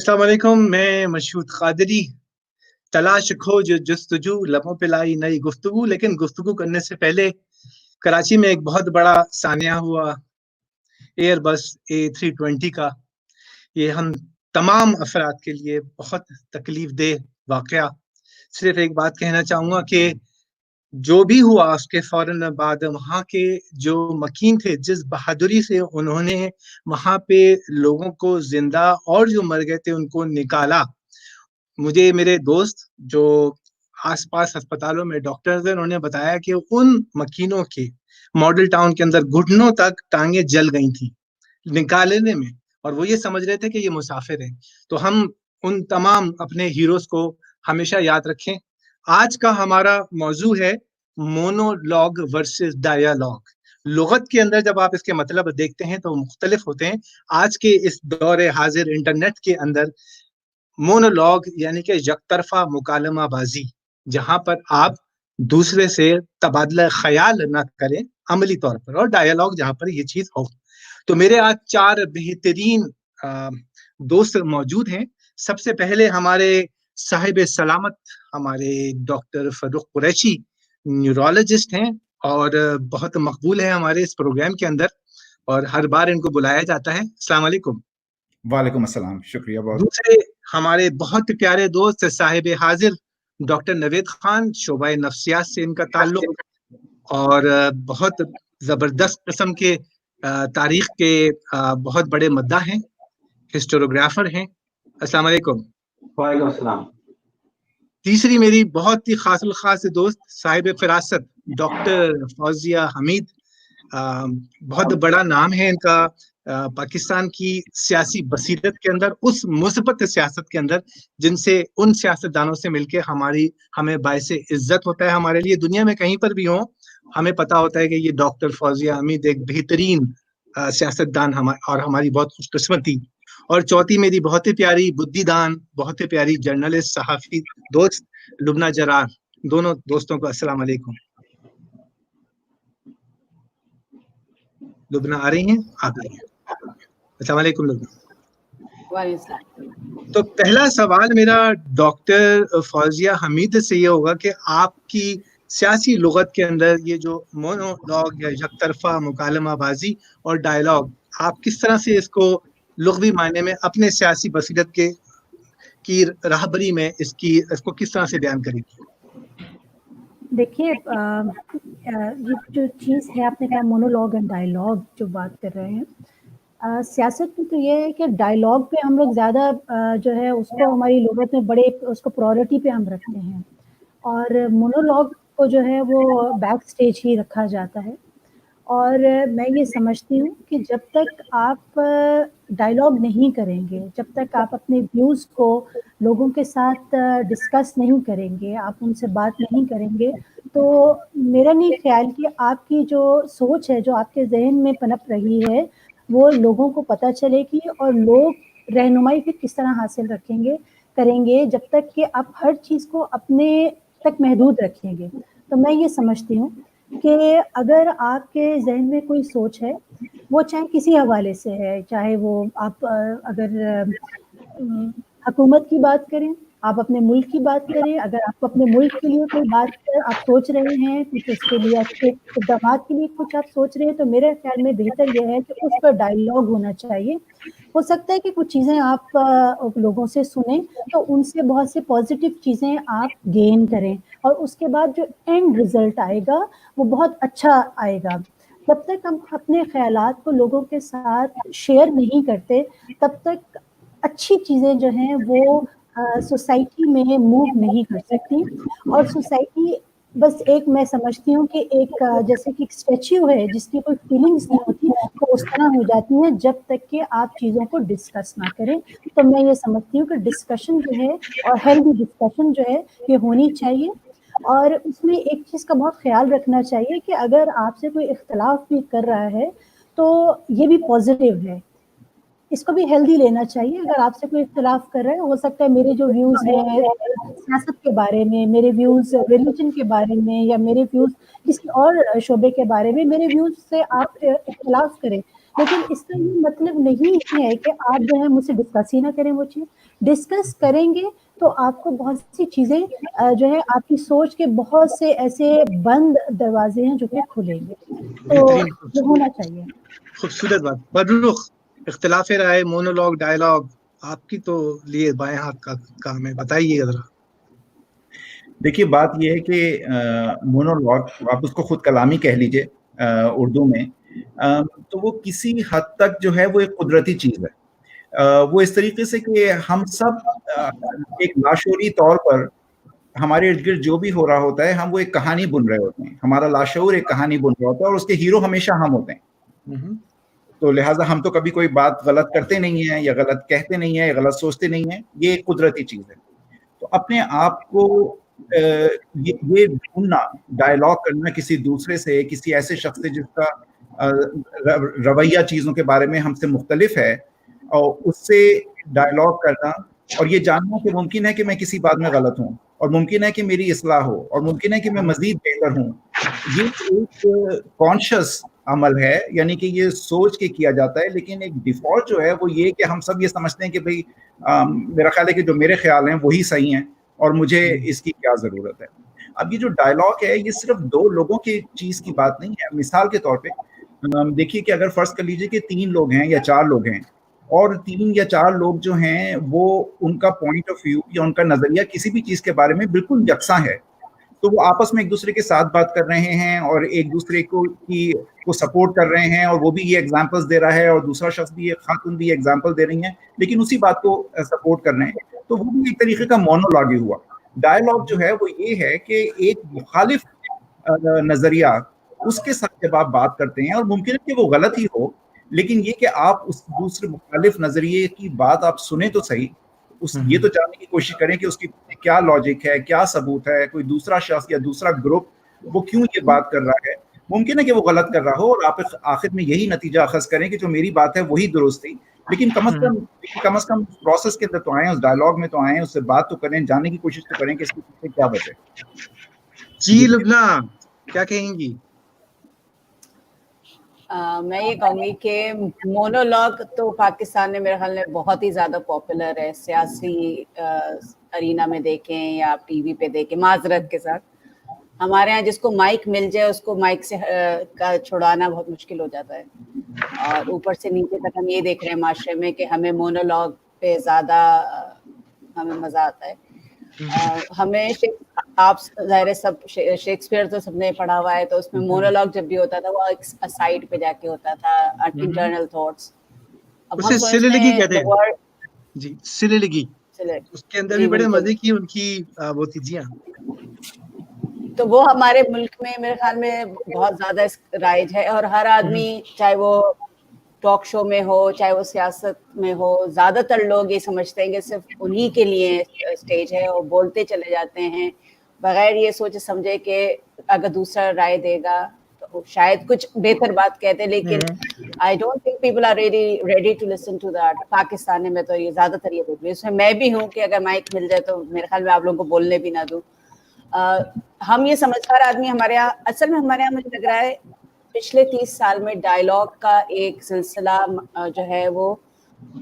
अस्सलाम वालेकुम। मैं मशहूद कादरी। तलाश खोज जस्तजू लबों पे लाई नई गुफ्तगू, लेकिन गुफ्तगू करने से पहले कराची में एक बहुत बड़ा सानिया हुआ एयरबस A320 का। ये हम तमाम अफराद के लिए बहुत तकलीफ देह वाकया। सिर्फ एक बात कहना चाहूँगा कि जो भी हुआ उसके फौरन बाद वहाँ के जो मकीन थे, जिस बहादुरी से उन्होंने वहाँ पे लोगों को जिंदा और जो मर गए थे उनको निकाला। मुझे मेरे दोस्त जो आसपास अस्पतालों में डॉक्टर्स हैं, उन्होंने बताया कि उन मकीनों के मॉडल टाउन के अंदर घुटनों तक टांगे जल गई थी निकालने में, और वो ये समझ रहे थे कि ये मुसाफिर हैं। तो हम उन तमाम अपने हीरोज को हमेशा याद रखें। आज का हमारा मौजू है मोनोलॉग वर्सेस डायलॉग। लुगत के अंदर जब आप इसके मतलब देखते हैं तो मुख्तलिफ होते हैं। आज के इस दौरे हाजिर इंटरनेट के अंदर मोनोलॉग यानी कि यकतरफा मुकालमा बाजी, जहां पर आप दूसरे से तबादला ख्याल न करें अमली तौर पर, और डायलॉग जहां पर ये चीज हो। तो मेरे आज चार बेहतरीन दोस्त मौजूद हैं। सबसे पहले हमारे साहिब सलामत, हमारे डॉक्टर फरूक कुरैशी, न्यूरोलॉजिस्ट हैं और बहुत मकबूल है हमारे इस प्रोग्राम के अंदर, और हर बार इनको बुलाया जाता है। अस्सलाम वालेकुम। वालेकुम अस्सलाम, शुक्रिया बहुत। दूसरे हमारे बहुत प्यारे दोस्त साहिब हाजिर डॉक्टर नवेद खान, शोबा नफ्सियात से इनका ताल्लुक, और बहुत जबरदस्त किस्म के तारीख के बहुत बड़े मद्दा हैं, हिस्टोरियोग्राफर हैं। अस्सलाम वालेकुम। वालेकुम अस्सलाम। तीसरी मेरी बहुत ही खास दोस्त साहिब फिरासत डॉक्टर फौजिया हमीद। बहुत बड़ा नाम है इनका पाकिस्तान की सियासी बसीरत के अंदर, उस मुस्बत सियासत के अंदर जिनसे उन सियासतदानों से मिलके हमें बायसे इज्जत होता है। हमारे लिए दुनिया में कहीं पर भी हो, हमें पता होता है कि ये डॉक्टर फौजिया हमीद एक बेहतरीन सियासतदान और हमारी बहुत खुशकिस्मती। और चौथी मेरी बहुत ही प्यारी बुद्धिदान, बहुत ही प्यारी जर्नलिस्ट सहाफी दोस्त लुबना जरार। दोनों दोस्तों को अस्सलाम वालेकुम। लुबना आ रही हैं? आ गई हैं। अस्सलाम वालेकुम लुबना। तो पहला सवाल मेरा डॉक्टर फौजिया हमीद से ये होगा कि आपकी सियासी लुगत के अंदर ये जो मोनोलॉग या यकतरफा मुकालमा बाजी और डायलॉग, आप किस तरह से इसको लुग़वी मायने में अपने सियासी बसीरत की राहबरी में इसको किस तरह से बयान करेंगी? देखिए, ये जो चीज़ है आपने कहा मोनोलॉग एंड डायलॉग जो बात कर रहे हैं, सियासत में तो ये है कि डायलॉग पे हम लोग ज़्यादा जो है उसको हमारी लुगत में बड़े उसको प्रायोरिटी पे हम रखते हैं, और मोनोलॉग को जो है वो बैक स्टेज ही रखा जाता है। और मैं ये समझती हूँ कि जब तक आप डायलॉग नहीं करेंगे, जब तक आप अपने व्यूज़ को लोगों के साथ डिस्कस नहीं करेंगे, आप उनसे बात नहीं करेंगे, तो मेरा नहीं ख्याल कि आपकी जो सोच है, जो आपके जहन में पनप रही है, वो लोगों को पता चलेगी, और लोग रहनुमाई फिर किस तरह हासिल करेंगे जब तक कि आप हर चीज़ को अपने तक महदूद रखेंगे। तो मैं ये समझती हूँ कि अगर आपके जहन में कोई सोच है, वो चाहे किसी हवाले से है, चाहे वो आप अगर हुकूमत की बात करें, आप अपने मुल्क की बात करें, अगर आप अपने मुल्क के लिए कोई बात आप सोच रहे हैं, कुछ उसके लिए अच्छे इक़दामात के लिए कुछ आप सोच रहे हैं, तो मेरे ख्याल में बेहतर यह है कि उस पर डायलॉग होना चाहिए। हो सकता है कि कुछ चीज़ें आप लोगों से सुनें तो उनसे बहुत से पॉजिटिव चीज़ें आप गेन करें, और उसके बाद जो एंड रिज़ल्ट आएगा वो बहुत अच्छा आएगा। जब तक हम अपने ख़यालात को लोगों के साथ शेयर नहीं करते, तब तक अच्छी चीज़ें जो हैं वो सोसाइटी में मूव नहीं कर सकती। और सोसाइटी बस एक, मैं समझती हूँ कि एक जैसे कि एक स्टैच्यू है जिसकी कोई फीलिंग्स नहीं होती, तो उस तरह हो जाती है जब तक कि आप चीज़ों को डिस्कस ना करें। तो मैं ये समझती हूँ कि डिस्कशन जो है, और हेल्दी डिस्कशन जो है, ये होनी चाहिए। और उसमें एक चीज़ का बहुत ख्याल रखना चाहिए कि अगर आपसे कोई इख्तलाफ भी कर रहा है तो ये भी पॉजिटिव है, इसको भी हेल्दी लेना चाहिए। अगर आपसे कोई इख्तलाफ कर रहा है, हो सकता है मेरे जो व्यूज़ हैं सियासत के बारे में, मेरे व्यूज़ रिलीजन के बारे में, या मेरे व्यूज़ किसी और शोबे के बारे में, मेरे व्यूज़ से आप इख्तलाफ करें, लेकिन इसका ये मतलब नहीं है कि आप जो है मुझसे डिस्कस ही ना करें वो चीज़। डिस्कस करेंगे तो आपको बहुत सी चीज़ें जो है आपकी सोच के बहुत से ऐसे बंद दरवाजे हैं जो कि खुलेंगे, तो ये होना चाहिए। खूबसूरत बात। बरूख, इख्तिलाफ राय, मोनोलॉग, डायलॉग आपकी तो लिए बाएं हाथ का काम है, बताइए जरा। देखिए, बात ये है कि मोनोलॉग, आप उसको खुद कलामी कह लीजिए उर्दू में, तो वो किसी हद तक जो है वो एक कुदरती चीज़ है। वो इस तरीके से कि हम सब एक लाशऊरी तौर पर हमारे इर्द-गिर्द जो भी हो रहा होता है, हम वो एक कहानी बुन रहे होते हैं। हमारा लाशऊर एक कहानी बुन रहा होता है और उसके हीरो हमेशा हम होते हैं। तो लिहाजा हम तो कभी कोई बात गलत करते नहीं हैं या गलत कहते नहीं हैं या गलत सोचते नहीं हैं, ये एक कुदरती चीज़ है। तो अपने आप को ये ढूँढना, डायलॉग करना किसी दूसरे से, किसी ऐसे शख्स से जिसका रवैया चीज़ों के बारे में हमसे मुख्तलिफ है, और उससे डायलॉग करना और ये जानना कि मुमकिन है कि मैं किसी बात में गलत हूँ और मुमकिन है कि मेरी इस्लाह हो और मुमकिन है कि मैं मज़ीद बेहतर हूँ। ये एक कॉन्शियस अमल है, यानी कि ये सोच के किया जाता है, लेकिन एक डिफ़ॉल्ट जो है वो ये कि हम सब ये समझते हैं कि भई मेरा ख़्याल है कि जो मेरे ख़्याल हैं वही सही हैं और मुझे इसकी क्या ज़रूरत है। अब ये जो डायलॉग है, ये सिर्फ़ 2 लोगों की चीज़ की बात नहीं है। मिसाल के तौर पे देखिए कि अगर फ़र्ज़ कर लीजिए कि 3 लोग हैं या 4 लोग हैं और 3 या 4 लोग जो हैं वो उनका पॉइंट ऑफ व्यू या उनका नज़रिया किसी भी चीज़ के बारे में बिल्कुल यकसा है। तो वो आपस में एक-दूसरे के साथ बात कर रहे हैं और एक-दूसरे को सपोर्ट कर रहे हैं और वो भी ये एग्ज़ाम्पल्स दे रहा है और दूसरा शख्स भी, एक खातून भी एग्ज़ाम्पल दे रही हैं, लेकिन उसी बात को सपोर्ट कर रहे हैं। तो वो भी एक तरीके का मोनोलॉग ही हुआ। डायलॉग जो है वो ये है कि एक मुखालिफ नज़रिया, उसके साथ जब आप बात करते हैं और मुमकिन है कि वो गलत ही हो, लेकिन ये कि आप उस दूसरे मुखालिफ नज़रिए की बात आप सुने तो सही, ये तो जानने की कोशिश करें कि उसकी क्या लॉजिक है, क्या सबूत है, कोई दूसरा शख्स या दूसरा ग्रुप वो क्यों ये बात कर रहा है। मुमकिन है कि वो गलत कर रहा हो और आप आखिर में यही नतीजा अखज़ करें कि जो मेरी बात है वही दुरुस्त थी, लेकिन कम से कम प्रोसेस के अंदर तो आएँ, उस डायलॉग में तो आएँ, उससे बात तो करें, जानने की कोशिश तो करें कि इसके पीछे क्या वजह है। जी लुब्ना, क्या कहेंगी? मैं ये कहूँगी कि मोनोलॉग तो पाकिस्तान में मेरे ख्याल में बहुत ही ज़्यादा पॉपुलर है, सियासी अरीना में देखें या आप टीवी पे देखें, माजरत के साथ। हमारे यहाँ जिसको माइक मिल जाए उसको माइक से का छुड़ाना बहुत मुश्किल हो जाता है, और ऊपर से नीचे तक हम ये देख रहे हैं माशरे में कि हमें मोनोलॉग पे ज़्यादा हमें मज़ा आता है। हमें आप ज़ाहिर है सब शेक्सपियर तो सबने पढ़ा हुआ है, तो उसमें मोनोलॉग जब भी होता था वो एक साइड पे जाके होता था, इंटरनल थॉट्स। अब हम सोचते हैं जी, सिलिलिगी, उसके अंदर भी बड़े मजे की उनकी वो थी। जी हाँ, तो वो हमारे मुल्क में मेरे ख्याल में बहुत ज्यादा राइज है, और हर आदमी चाहे वो टॉक शो में हो चाहे वो सियासत में हो, ज्यादातर लोग ये समझते हैं कि सिर्फ उन्हीं के लिए स्टेज है और बोलते चले जाते हैं बगैर ये सोचे समझे कि अगर दूसरा राय देगा तो शायद कुछ बेहतर बात कहते हैं, लेकिन I don't think people are ready to listen to that. Pakistan में तो ये ज्यादातर ये देख रही है, उसमें मैं भी हूँ कि अगर माइक मिल जाए तो मेरे ख्याल में आप लोगों को बोलने भी ना दूं। हम ये समझदार आदमी हमारे यहाँ, असल में हमारे यहाँ मुझे लग रहा है पिछले 30 साल में डायलॉग का एक सिलसिला जो है वो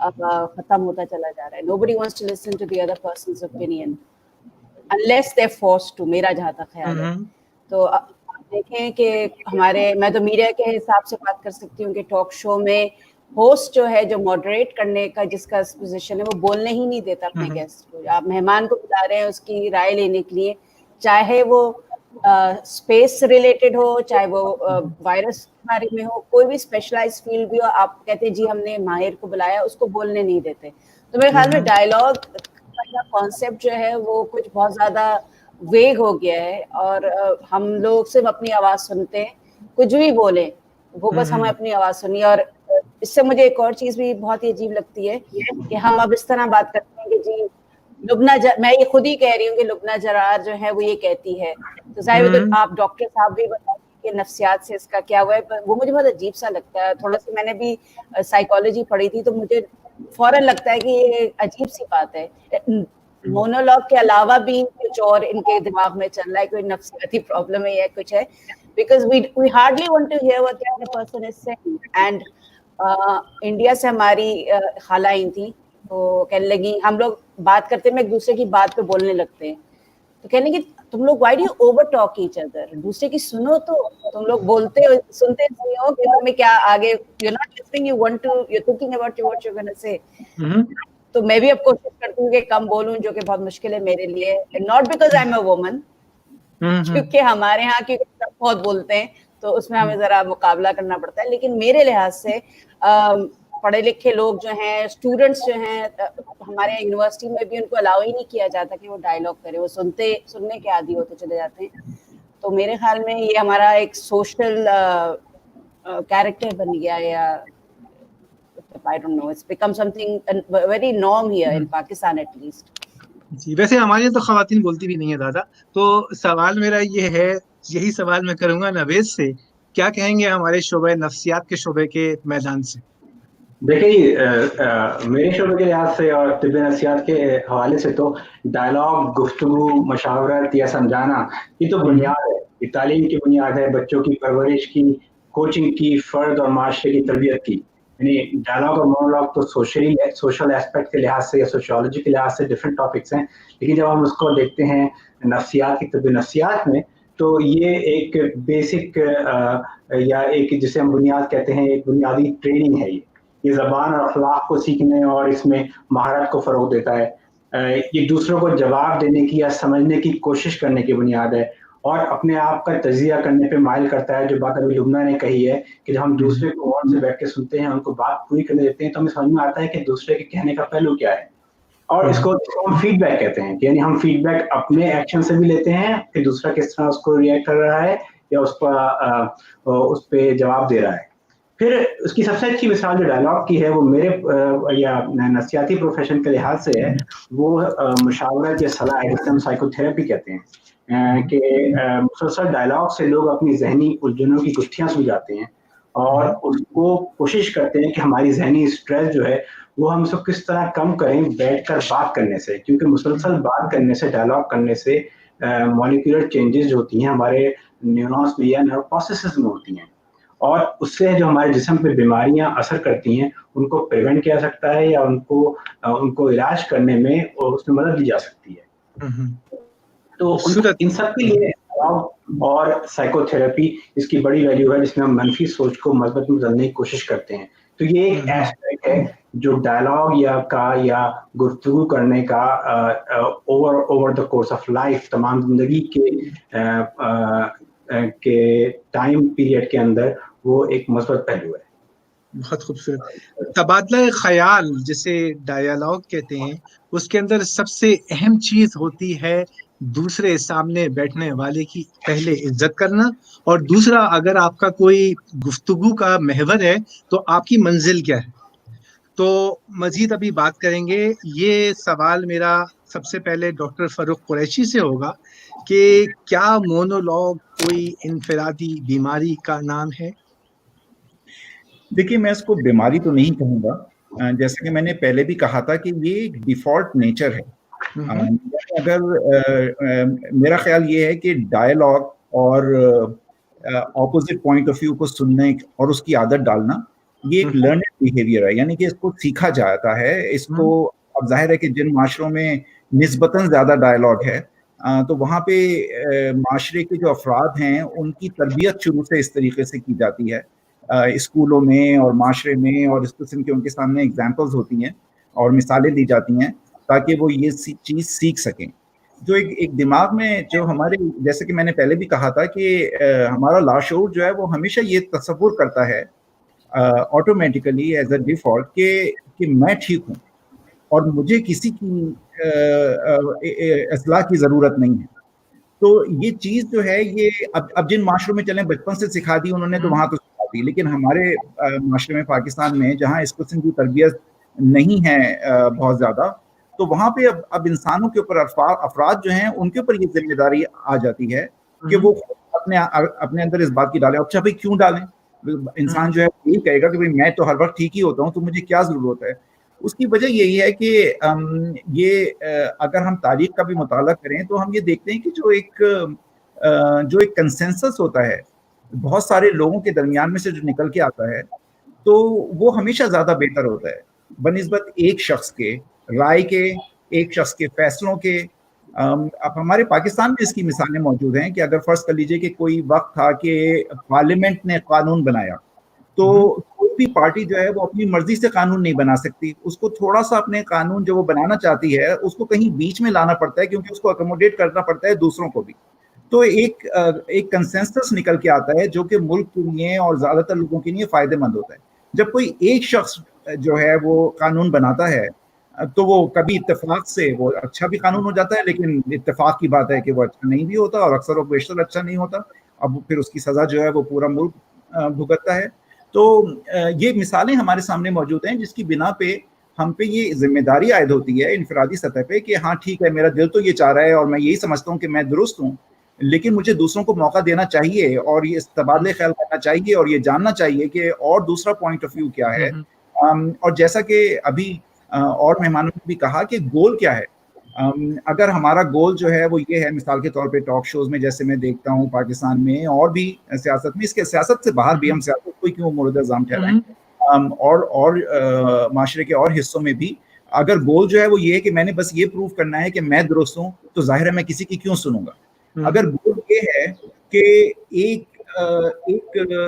अब खत्म होता चला जा रहा है। Nobody wants to listen to the other person's opinion unless they're forced to, मेरा जहाँ तक ख्याल है। तो आप देखें कि मैं तो मीडिया के हिसाब से बात कर सकती हूँ कि टॉक शो में होस्ट जो है, जो मॉडरेट करने का जिसका पोजीशन है, वो बोलने ही नहीं देता अपने गेस्ट को। आप मेहमान को बुला रहे हैं उसकी राय लेने के लिए, चाहे वो स्पेस से रिलेटेड हो, चाहे वो वायरस के बारे में हो, कोई भी स्पेशलाइज्ड फील्ड भी हो, आप कहते हैं जी हमने माहिर को बुलाया, उसको बोलने नहीं देते। तो मेरे ख्याल में डायलॉग का कॉन्सेप्ट जो है वो कुछ बहुत ज्यादा वेग हो गया है, और हम लोग सिर्फ अपनी आवाज सुनते हैं, कुछ भी बोले वो बस हमें अपनी आवाज सुनी। और इससे मुझे एक और चीज भी बहुत ही अजीब लगती है कि हम अब इस तरह बात करते हैं कि जी मैं ये खुद ही कह रही हूँ कि लुब्ना जरार जो है वो ये कहती है, तो जाहिर है आप डॉक्टर साहब भी बताइए कि नफ्सियात से इसका क्या हुआ है। पर वो मुझे बहुत अजीब सा लगता है, थोड़ा सा मैंने भी साइकोलॉजी पढ़ी थी तो मुझे फौरन लगता है कि ये अजीब सी बात है। मोनोलॉग के अलावा भी कुछ और इनके दिमाग में चल रहा है, कोई नफ्सियाती प्रॉब्लम है या कुछ है, because we hardly want to hear what the other person is saying, and India से हमारी खाला आई थी, तो कहने लगी, हम लोग बात करते में एक दूसरे की बात पे बोलने लगते हैं, तो कहने लगी तुम लोग why do you over talk each other, दूसरे की सुनो, तो तुम लोग बोलते हो सुनते नहीं हो कि तुम्हें क्या आगे, you not listening, you want to, you thinking about what you gonna say. तो मैं भी अब कोशिश करती हूँ कि कम बोलूं, जो कि बहुत मुश्किल है मेरे लिए, not because I am a woman, क्योंकि हमारे यहाँ की सब बहुत बोलते हैं, तो उसमें हमें जरा मुकाबला करना पड़ता है। लेकिन मेरे लिहाज से पढ़े लिखे लोग जो हैं, स्टूडेंट्स जो हैं, हमारे यूनिवर्सिटी में भी उनको अलाउ ही नहीं किया जाता कि वो डायलॉग करें, वो सुनने के आदी होते चले जाते हैं। तो मेरे ख्याल में ये हमारा एक सोशल कैरेक्टर बन गया, या I don't know, it's become something very norm here in Pakistan at least. जी, वैसे हमारे यहाँ तो खवातीन बोलती भी नहीं है दादा। तो सवाल मेरा ये है, यही सवाल मैं करूंगा नवेद से, क्या कहेंगे हमारे शोबे नफ्सियात के शोबे के मैदान से? देखिए, मेरे शोबे के लिहाज से और तिब्बे नफ्सियात के हवाले से तो डायलॉग, गुफ्तगू, मशावरत या समझाना, ये तो बुनियाद है, ये तालीम की बुनियाद है, बच्चों की परवरिश की, कोचिंग की, फर्द और माशरे की तरबियत की। यानी डायलॉग और मोनोलॉग तो सोशल एस्पेक्ट के लिहाज से या सोशियोलॉजी के लिहाज से डिफरेंट टॉपिक्स हैं, लेकिन जब हम उसको देखते हैं नफ्सियात की, तिब्बे नफ्सियात में, तो ये एक बेसिक या एक जिसे हम बुनियाद कहते हैं, एक बुनियादी ट्रेनिंग है। ये ज़बान और अखलाक को सीखने और इसमें महारत को फ़रोग़ देता है। ये दूसरों को जवाब देने की या समझने की कोशिश करने की बुनियाद है, और अपने आप का तज़किया करने पे माइल करता है। जो बात अभी लुब्ना ने कही है कि जब हम दूसरे को गौर से बैठ के सुनते हैं, उनको बात पूरी करने देते हैं, तो हमें समझ में आता है कि दूसरे के कहने का पहलू क्या है, और इसको हम फीडबैक कहते हैं। यानी हम फीडबैक अपने एक्शन से भी लेते हैं कि दूसरा किस तरह उसको रिएक्ट कर रहा है या उस पर जवाब दे रहा है। फिर उसकी सबसे अच्छी मिसाल जो डायलॉग की है, वो मेरे या नफ्सियाती प्रोफेशन के लिहाज से है, वो मुशावरत या सलाह, जिसे हम साइकोथेरेपी कहते हैं, कि मुसलसल डायलॉग से लोग अपनी जहनी उलझनों की गुत्थियां सुलझाते हैं और उसको कोशिश करते हैं कि हमारी जहनी स्ट्रेस जो है वो हम सब किस तरह कम करें बैठकर बात करने से, क्योंकि मुसलसल बात करने से, डायलॉग करने से मॉलिक्यूलर चेंजेस जो होती हैं हमारे न्यूरॉन्स में या नर्व प्रोसेसेस में होती हैं, और उससे जो हमारे जिस्म पे बीमारियां असर करती हैं उनको प्रिवेंट किया जा सकता है या उनको इलाज करने में उसमें मदद दी जा सकती है। तो इन सब के लिए और साइकोथेरेपी इसकी बड़ी वैल्यू है, जिसमें हम मनफी सोच को मजबूत में बदलने की कोशिश करते हैं। तो ये एक एस्पेक्ट है जो डायलॉग या गुफ्तगू करने का over the course of life, तमाम जिंदगी के टाइम पीरियड के अंदर वो एक मजबूत पहलू है। बहुत खूबसूरत। तबादला ख्याल जिसे डायलॉग कहते हैं, उसके अंदर सबसे अहम चीज होती है दूसरे सामने बैठने वाले की पहले इज्जत करना, और दूसरा अगर आपका कोई गुफ्तगू का महवर है तो आपकी मंजिल क्या है। तो मजीद अभी बात करेंगे। ये सवाल मेरा सबसे पहले डॉक्टर फरूक कुरैशी से होगा कि क्या मोनोलॉग कोई इनफरादी बीमारी का नाम है? देखिए, मैं इसको बीमारी तो नहीं कहूँगा, जैसे कि मैंने पहले भी कहा था कि ये एक डिफ़ॉल्ट नेचर है। अगर मेरा ख्याल ये है कि डायलॉग और ऑपोजिट पॉइंट ऑफ व्यू को सुनने और उसकी आदत डालना, ये एक लर्नड बिहेवियर है, यानी कि इसको सीखा जाता है। इसको अब जाहिर है कि जिन माशरों में निस्बतन ज़्यादा डायलॉग है, तो वहाँ पे माशरे के जो अफराद हैं उनकी तरबियत शुरू से इस तरीके से की जाती है, स्कूलों में और माशरे में, और इस किस्म के उनके सामने एग्जाम्पल्स होती हैं और मिसालें दी जाती हैं ताकि वो ये चीज़ सीख सकें। जो एक दिमाग में जो हमारे, जैसे कि मैंने पहले भी कहा था कि हमारा लाशऊर जो है वो हमेशा ये तसव्वुर करता है ऑटोमेटिकली एज अ डिफ़ॉल्ट कि मैं ठीक हूँ और मुझे किसी की इस्लाह की ज़रूरत नहीं है। तो ये चीज़ जो है ये अब जिन माशरों में चलें बचपन से सिखा दी उन्होंने, तो वहाँ तो सिखा दी, लेकिन हमारे माशरे में, पाकिस्तान में, जहाँ इस किस्म की तरबियत नहीं है बहुत ज़्यादा, तो वहाँ पे अब इंसानों के ऊपर, अफराद जो हैं उनके ऊपर ये जिम्मेदारी आ जाती है कि वो अपने अंदर इस बात की डालें। अच्छा भाई, क्यों डालें? इंसान जो है यही कहेगा कि भाई मैं तो हर वक्त ठीक ही होता हूँ, तो मुझे क्या ज़रूरत है। उसकी वजह यही है कि अगर हम तारीख का भी मुताला करें तो हम ये देखते हैं कि जो एक कंसेंसस होता है बहुत सारे लोगों के दरमियान में से जो निकल के आता है, تو وہ ہمیشہ زیادہ بہتر ہوتا ہے بنسبت ایک شخص کے رائے کے، ایک شخص کے فیصلوں کے. اب ہمارے پاکستان میں اس کی مثالیں موجود ہیں کہ اگر فرض کر لیجئے کہ کوئی وقت تھا کہ پارلیمنٹ نے قانون بنایا تو کوئی بھی پارٹی جو ہے وہ اپنی مرضی سے قانون نہیں بنا سکتی، اس کو تھوڑا سا اپنے قانون جو وہ بنانا چاہتی ہے اس کو کہیں بیچ میں لانا پڑتا ہے کیونکہ اس کو اکوموڈیٹ کرنا پڑتا ہے دوسروں کو بھی. تو ایک کنسنسس نکل کے آتا ہے جو کہ ملک کے لیے اور زیادہ تر لوگوں کے لیے فائدے مند ہوتا ہے. جب کوئی ایک شخص جو ہے وہ قانون بناتا ہے تو وہ کبھی اتفاق سے وہ اچھا بھی قانون ہو جاتا ہے، لیکن اتفاق کی بات ہے کہ وہ اچھا نہیں بھی ہوتا اور اکثر و بیشتر اچھا نہیں ہوتا. اب پھر اس کی سزا جو ہے وہ پورا ملک بھگتتا ہے. تو یہ مثالیں ہمارے سامنے موجود ہیں جس کی بنا پہ ہم پہ یہ ذمہ داری عائد ہوتی ہے انفرادی سطح پہ کہ ہاں ٹھیک ہے، میرا دل تو یہ چاہ رہا ہے اور میں یہی سمجھتا ہوں کہ میں درست ہوں، لیکن مجھے دوسروں کو موقع دینا چاہیے اور یہ تبادلے خیال کرنا چاہیے اور یہ جاننا چاہیے کہ اور دوسرا پوائنٹ آف ویو کیا ہے. اور جیسا کہ ابھی اور مہمانوں نے بھی کہا کہ گول کیا ہے. اگر ہمارا گول جو ہے وہ یہ ہے، مثال کے طور پہ ٹاک شوز میں جیسے میں دیکھتا ہوں پاکستان میں اور بھی سیاست میں، اس کے سیاست سے باہر بھی، ہم سیاست کو کیوں مورد الزام ٹھہرائیں، اور معاشرے کے اور حصوں میں بھی اگر گول جو ہے وہ یہ ہے کہ میں نے بس یہ پروف کرنا ہے کہ میں درست ہوں، تو ظاہر ہے میں کسی کی کیوں سنوں گا. اگر گول یہ ہے کہ ایک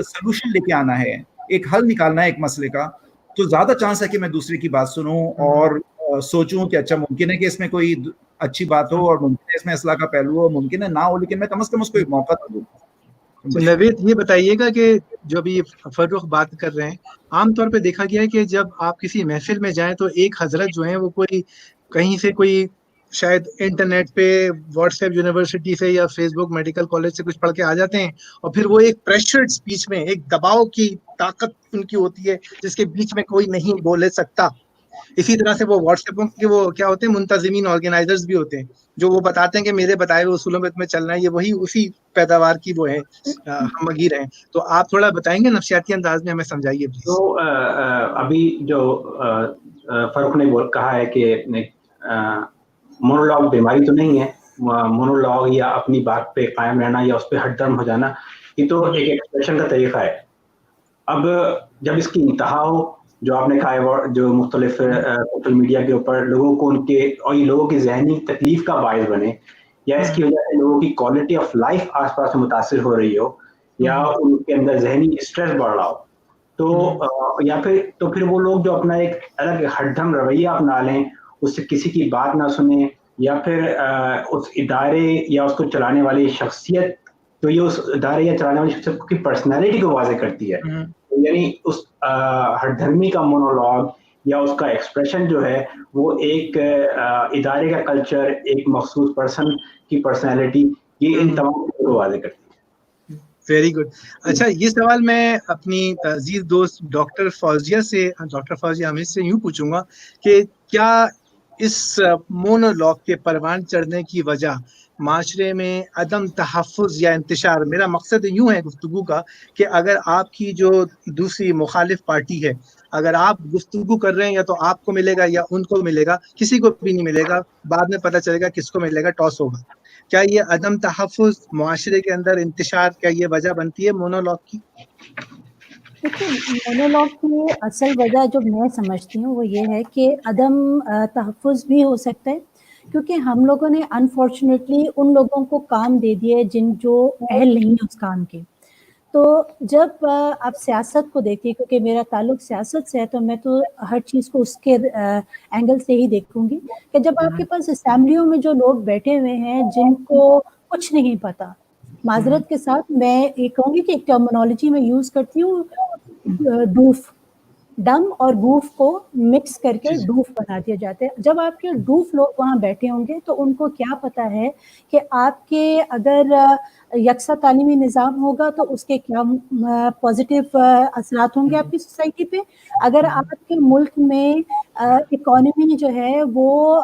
سلوشن لے کے آنا ہے، ایک حل نکالنا ہے ایک مسئلے کا، تو زیادہ چانس ہے کہ میں دوسرے کی بات سنوں اور سوچوں کہ اچھا ممکن ہے کہ اس میں کوئی اچھی بات ہو اور ممکن ہے اس میں اصلاح کا پہلو ہو، ممکن ہے نہ ہو، لیکن میں کم از کم اس کو ایک موقع دوں. نوید یہ بتائیے گا کہ جو ابھی فروخ بات کر رہے ہیں، عام طور پہ دیکھا گیا ہے کہ جب آپ کسی محفل میں جائیں تو ایک حضرت جو ہیں وہ کوئی کہیں سے کوئی شاید انٹرنیٹ پہ واٹس ایپ یونیورسٹی سے یا فیس بک میڈیکل کالج سے کچھ پڑھ کے آ جاتے ہیں اور پھر وہ ایک پریشرڈ اسپیچ میں ایک دباؤ کی طاقت ان کی ہوتی ہے جس کے بیچ میں کوئی نہیں بولے سکتا. اسی طرح سے وہ واٹس ایپ کے وہ کیا ہوتے ہیں منتظمین آرگنائزرز بھی ہوتے ہیں جو وہ بتاتے ہیں کہ میرے بتائے ہوئے اصولوں پہ تمہیں چلنا ہے، یہ وہی اسی پیداوار کی وہ ہے ہم مگیر ہیں. تو آپ تھوڑا بتائیں گے نفسیاتی انداز میں، ہمیں سمجھائیے پلیز. تو ابھی جو فاروق نے کہا ہے کہ مونولاگ بیماری تو نہیں ہے، مونولاگ یا اپنی بات پہ قائم رہنا یا اس پہ ہٹ درم ہو جانا، یہ تو ایک ایکسپریشن کا طریقہ ہے. اب جب اس کی انتہا ہو، جو آپ نے کہا ہے جو مختلف سوشل میڈیا کے اوپر لوگوں کو ان کے اور یہ لوگوں کی ذہنی تکلیف کا باعث بنے، یا اس کی وجہ سے لوگوں کی کوالٹی آف لائف آس پاس میں متاثر ہو رہی ہو، یا ان کے اندر ذہنی اسٹریس بڑھ رہا ہو، تو یا پھر وہ لوگ جو اپنا ایک الگ ہٹ دھم رویہ اپنا لیں، اس سے کسی کی بات نہ سنیں، یا پھر اس ادارے یا اس کو چلانے والی شخصیت، تو یہ اس ادارے یا چلانے والی شخصیت کی پرسنالٹی کو واضح کرتی ہے. یعنی اس ہٹ دھرمی کا مونولاگ یا اس کا ایکسپریشن جو ہے وہ ایک ادارے کا کلچر، ایک مخصوص پرسن کی پرسنالٹی، یہ ان تمام کو واضح کرتی ہے. Very good. اچھا، یہ سوال میں اپنی عزیز دوست ڈاکٹر فوزیہ حمید سے یوں پوچھوں گا کہ کیا اس مونولاگ کے پروان چڑھنے کی وجہ معاشرے میں عدم تحفظ یا انتشار، میرا مقصد یوں ہے گفتگو کا کہ اگر آپ کی جو دوسری مخالف پارٹی ہے، اگر آپ گفتگو کر رہے ہیں یا تو آپ کو ملے گا یا ان کو ملے گا، کسی کو بھی نہیں ملے گا، بعد میں پتہ چلے گا کس کو ملے گا، ٹاس ہوگا. کیا یہ عدم تحفظ معاشرے کے اندر انتشار، کیا یہ وجہ بنتی ہے مونولاگ کی؟ دیکھیے، مونولاگ کی اصل وجہ جو میں سمجھتی ہوں وہ یہ ہے کہ عدم تحفظ بھی ہو سکتا ہے، کیونکہ ہم لوگوں نے انفارچونیٹلی ان لوگوں کو کام دے دیے جو اہل نہیں ہیں اس کام کے. تو جب آپ سیاست کو دیکھیں، کیونکہ میرا تعلق سیاست سے ہے، تو میں تو ہر چیز کو اس کے اینگل سے ہی دیکھوں گی کہ جب آپ کے پاس اسمبلیوں میں جو لوگ بیٹھے ہوئے ہیں جن کو کچھ نہیں پتا، معذرت کے ساتھ میں یہ کہوں گی کہ ایک ٹرمینالوجی میں یوز کرتی ہوں، ڈوف، ڈم اور گوف کو مکس کر کے ڈوف بنا دیا جاتا ہے. جب آپ کے ڈوف لوگ وہاں بیٹھے ہوں گے تو ان کو کیا پتا ہے کہ آپ کے اگر یکساں تعلیمی نظام ہوگا تو اس کے کیا پازیٹیو اثرات ہوں گے آپ کی سوسائٹی پہ. اگر آپ کے ملک میں اکانومی جو ہے وہ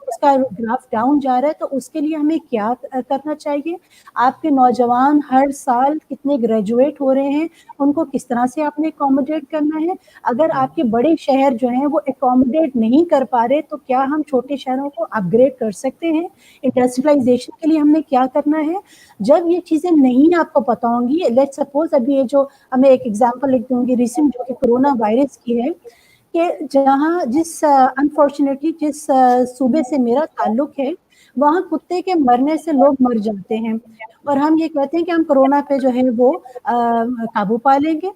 اس کا گراف ڈاؤن جا رہا ہے تو اس کے لیے ہمیں کیا کرنا چاہیے. آپ کے نوجوان ہر سال کتنے گریجویٹ ہو رہے ہیں، ان کو کس طرح سے آپ نے اکوموڈیٹ एकोमोडेट करना है। अगर आपके बड़े शहर जो हैं वो एकोमोडेट नहीं कर पा रहे तो क्या हम छोटे शहरों को अपग्रेड कर सकते हैं? इंडस्ट्रियलाइजेशन के लिए हमने क्या करना है? जब ये चीज़ें नहीं आपको पता होंगी, लेट्स सपोज अभी ये जो मैं एक एग्जांपल लिख दूंगी रिसेंट जो कि कोरोना वायरस की है, कि जहाँ अनफॉर्चुनेटली जिस सूबे से मेरा ताल्लुक है वहाँ कुत्ते के मरने से लोग मर जाते हैं और हम ये कहते हैं कि हम कोरोना पे जो है वो काबू पा लेंगे।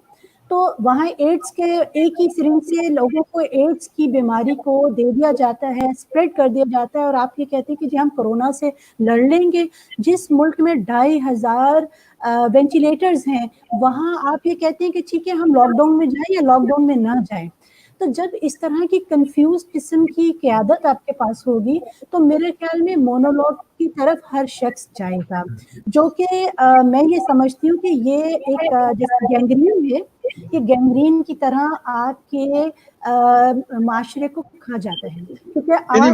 तो वहाँ एड्स के एक ही सिरिंज से लोगों को एड्स की बीमारी को दे दिया जाता है, स्प्रेड कर दिया जाता है और आप ये कहते हैं कि जी हम कोरोना से लड़ लेंगे। जिस मुल्क में 2,500 वेंटिलेटर्स हैं वहाँ आप ये कहते हैं कि ठीक है हम लॉकडाउन में जाएं या लॉकडाउन में ना जाएं। तो जब इस तरह की कंफ्यूज किस्म की क़यादत आपके पास होगी तो मेरे ख्याल में मोनोलॉग की तरफ हर शख्स जाएगा, जो कि मैं ये समझती हूँ कि ये एक जैसे गैंग्रीन है, ये गैंग्रीन की तरह आपके माशरे को खा जाता है, क्योंकि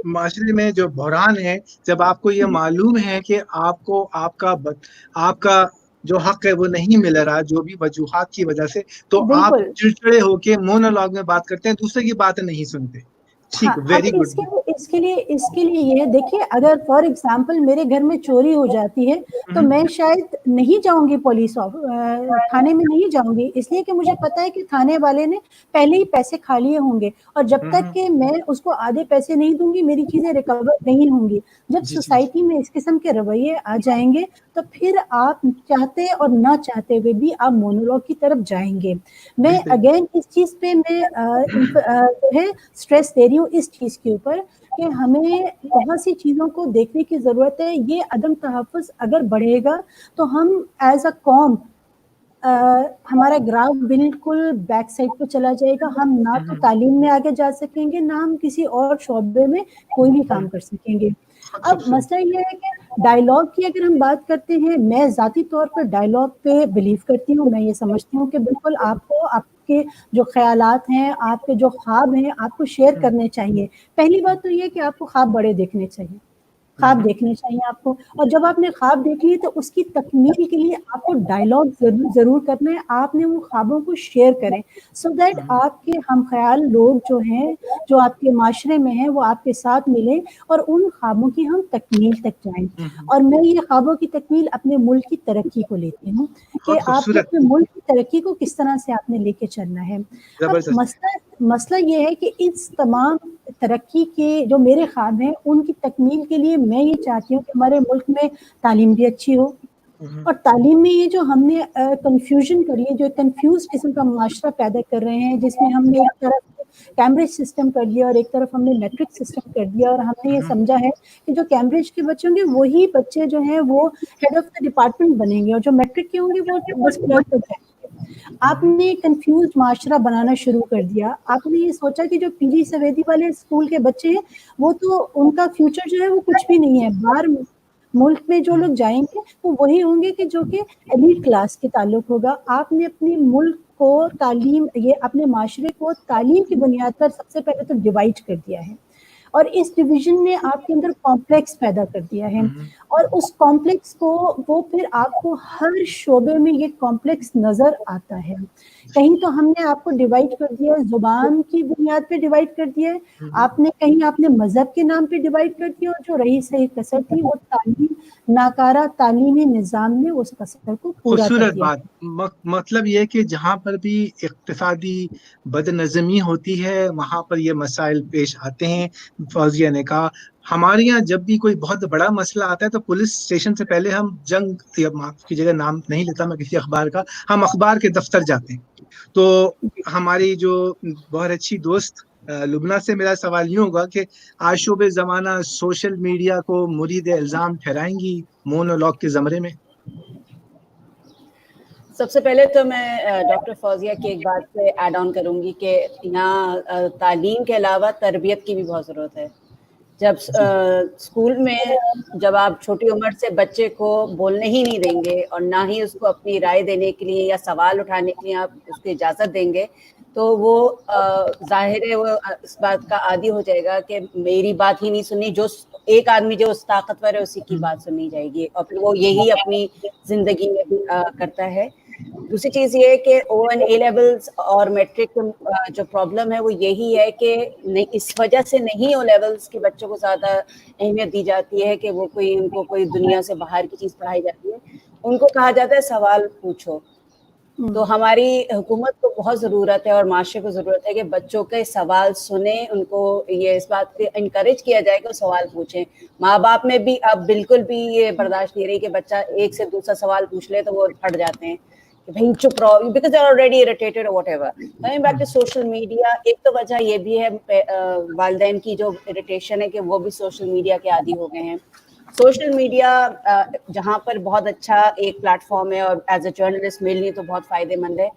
माशरे में जो बहरान है, जब आपको ये मालूम है कि आपको आपका जो हक है वो नहीं मिल रहा जो भी वजूहात की वजह से, तो आप चिड़चिड़े होके मोनोलॉग में बात करते हैं, दूसरे की बात नहीं सुनते। ठीक, वेरी गुड। इसके लिए ये देखिए, अगर फॉर एग्जांपल मेरे घर में चोरी हो जाती है तो मैं शायद नहीं जाऊंगी थाने में नहीं जाऊंगी, इसलिए कि मुझे पता है कि थाने वाले ने पहले ही पैसे खा लिए होंगे और जब तक कि मैं उसको आधे पैसे नहीं दूंगी मेरी चीजें रिकवर नहीं होंगी। जब सोसाइटी में इस किस्म के रवैये आ जाएंगे तो फिर आप चाहते और ना चाहते हुए भी आप मोनोलॉग की तरफ जाएंगे। मैं अगेन इस चीज पे मैं जो है स्ट्रेस दे रही हूँ इस चीज के ऊपर कि हमें बहुत सी चीजों को देखने की जरूरत है। ये अदम तहफ़्फ़ुज़ अगर बढ़ेगा तो हम एज अ कौम हमारा ग्राफ बिल्कुल बैक साइड पे चला जाएगा। हम ना तो तालीम में आगे जा सकेंगे, ना हम किसी और शोबे में कोई भी काम कर सकेंगे। अब मसला ये है कि डायलॉग की अगर हम बात करते हैं, मैं ज़ाती तौर पर डायलॉग पे बिलीव करती हूँ। मैं ये समझती हूँ कि बिल्कुल आपको आपके जो ख्यालात हैं, आपके जो ख्वाब हैं, आपको शेयर करने चाहिए। पहली बात तो ये कि आपको ख्वाब बड़े देखने चाहिए, ख्वाब देखने चाहिए आपको, और जब आपने ख्वाब देख लिए तो उसकी तकमील के लिए आपको डायलॉग जरूर करना है। आपने उन ख्वाबों को शेयर करें सो दैट आपके हम ख्याल लोग जो हैं, जो आपके माशरे में हैं, वो आपके साथ मिलें और उन ख्वाबों की हम तकमील तक जाएं। और मैं ये ख्वाबों की तकमील अपने मुल्क की तरक्की को लेती हूँ कि आपने अपने मुल्क की तरक्की को किस तरह से आपने लेके चलना है। अब मसला ये है कि इस तमाम तरक्की के जो मेरे ख्वाब हैं उनकी तकमील के लिए मैं ये चाहती हूँ कि हमारे मुल्क में तालीम भी अच्छी हो, और तालीम में ये जो हमने कंफ्यूजन करी है, जो कंफ्यूज किस्म का माशरा पैदा कर रहे हैं, जिसमें हमने एक तरफ कैम्ब्रिज सिस्टम कर दिया और एक तरफ हमने मैट्रिक सिस्टम कर दिया, और हमने ये समझा है कि जो कैम्ब्रिज के बच्चे होंगे वही बच्चे जो हैं वो हेड ऑफ द डिपार्टमेंट बनेंगे और जो मैट्रिक के होंगे वो बस क्लर्क हो जाएंगे। आपने कंफ्यूज माशरा बनाना शुरू कर दिया। आपने ये सोचा कि जो पीजी सवेदी वाले स्कूल के बच्चे हैं वो तो उनका फ्यूचर जो है वो कुछ भी नहीं है, बाहर मुल्क में जो लोग जाएंगे वो वही होंगे कि जो कि एलीट क्लास के ताल्लुक होगा। आपने अपने मुल्क को तालीम, ये अपने माशरे को तालीम की बुनियाद पर सबसे पहले तो डिवाइड कर दिया है और इस डिवीजन ने आपके अंदर कॉम्प्लेक्स पैदा कर दिया है, और उस कॉम्प्लेक्स को वो फिर आपको हर शोबे में ये कॉम्प्लेक्स नजर आता है। कहीं तो हमने आपको डिवाइड कर दिया है, जुबान की बुनियाद पे डिवाइड कर दिया है, कहीं आपने मजहब के नाम पे डिवाइड कर दिया, और जो रही सही कसर थी वो तालीम, नाकारा तालीमी निज़ाम ने उस कसर को पूरा कर दिया। बात मतलब ये कि जहाँ पर भी इक्तिसादी बदनज़मी होती है वहाँ पर ये मसाइल पेश आते हैं। फौजिया ने कहा हमारे यहाँ जब भी कोई बहुत बड़ा मसला आता है तो पुलिस स्टेशन से पहले हम जंग, माफ कीजिएगा नाम नहीं लेता मैं किसी अखबार का, हम अखबार के दफ्तर जाते हैं। तो हमारी जो बहुत अच्छी दोस्त लुबना से मेरा सवाल यूँ होगा कि आशुब ज़माना सोशल मीडिया को मुरीद इल्ज़ाम ठहराएंगी मोनोलॉग के ज़मरे में? सबसे पहले तो मैं डॉक्टर फौजिया की एक बात पे ऐड ऑन करूंगी कि यहाँ तालीम के अलावा तरबियत की भी बहुत ज़रूरत है। जब स्कूल में जब आप छोटी उम्र से बच्चे को बोलने ही नहीं देंगे और ना ही उसको अपनी राय देने के लिए या सवाल उठाने के लिए आप उसको इजाज़त देंगे तो वो जाहिर है वो इस बात का आदी हो जाएगा कि मेरी बात ही नहीं सुननी, जो एक आदमी जो उस ताकतवर है उसी की बात सुननी जाएगी और फिर वो यही अपनी ज़िंदगी में भी करता है। दूसरी चीज ये है कि ON A लेवल्स और मैट्रिक जो प्रॉब्लम है वो यही है कि इस वजह से नहीं O लेवल्स के बच्चों को ज्यादा अहमियत दी जाती है कि वो कोई उनको कोई दुनिया से बाहर की चीज पढ़ाई जाती है, उनको कहा जाता है सवाल पूछो। तो हमारी हुकूमत को बहुत ज़रूरत है और माशरे को ज़रूरत है कि बच्चों के सवाल सुने, उनको ये इस बात पे इनकरेज किया जाए कि वो सवाल पूछें। माँ बाप में भी अब बिल्कुल भी ये बर्दाश्त नहीं रही कि बच्चा एक से दूसरा सवाल पूछ ले तो वो हट जाते हैं कि भाई चुप रहो, because they are already irritated और whatever. Coming back to social media, एक तो वजह ये भी है वालिदैन की जो इरिटेशन है कि वो भी सोशल मीडिया के आदी हो गए हैं। सोशल मीडिया जहाँ पर बहुत अच्छा एक प्लेटफॉर्म है और एज अ जर्नलिस्ट मेरे लिए तो बहुत फायदेमंद है,